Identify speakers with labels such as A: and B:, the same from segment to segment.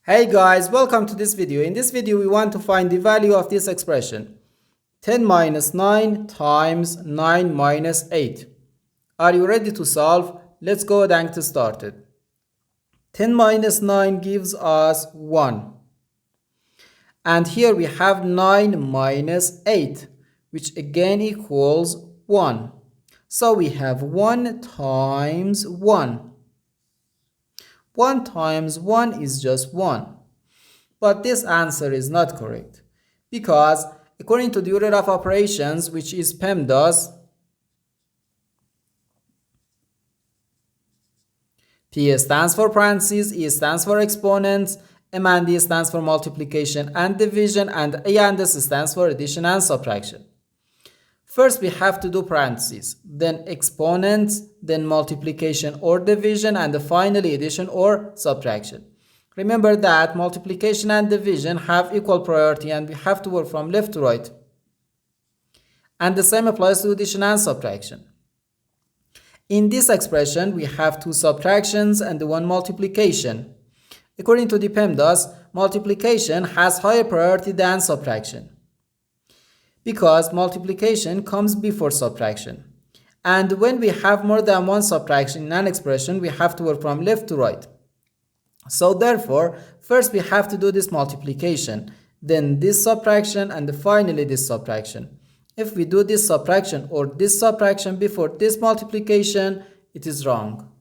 A: Hey guys, welcome to this video. In this video, we want to find the value of this expression. 10 minus 9 times 9 minus 8. Are you ready to solve? Let's go ahead and get started. 10 minus 9 gives us 1. And here we have 9 minus 8, which again equals 1. So we have 1 times 1. 1 times 1 is just 1. But this answer is not correct because according to the order of operations, which is PEMDAS, P stands for parentheses, E stands for exponents, M and D stands for multiplication and division, and A and S stands for addition and subtraction. First we have to do parentheses, then exponents, then multiplication or division, and finally addition or subtraction. Remember that multiplication and division have equal priority and we have to work from left to right. And the same applies to addition and subtraction. In this expression, we have two subtractions and one multiplication. According to the PEMDAS, multiplication has higher priority than subtraction, because multiplication comes before subtraction. And when we have more than one subtraction in an expression, we have to work from left to right. So therefore, first we have to do this multiplication, then this subtraction, and finally this subtraction. If we do this subtraction or this subtraction before this multiplication, it is wrong.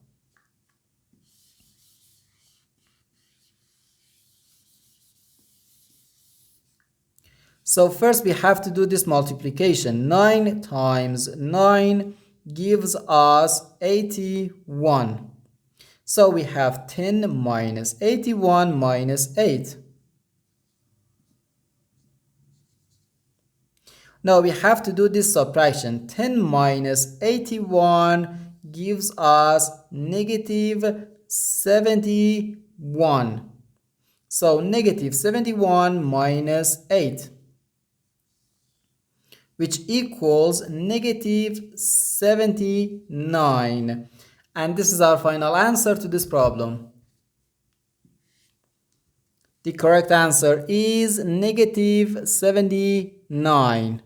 A: So first we have to do this multiplication. 9 times 9 gives us 81. So we have 10 minus 81 minus 8. Now we have to do this subtraction. 10 minus 81 gives us negative 71. So negative 71 minus 8, which equals negative 79. And this is our final answer to this problem. The correct answer is negative 79.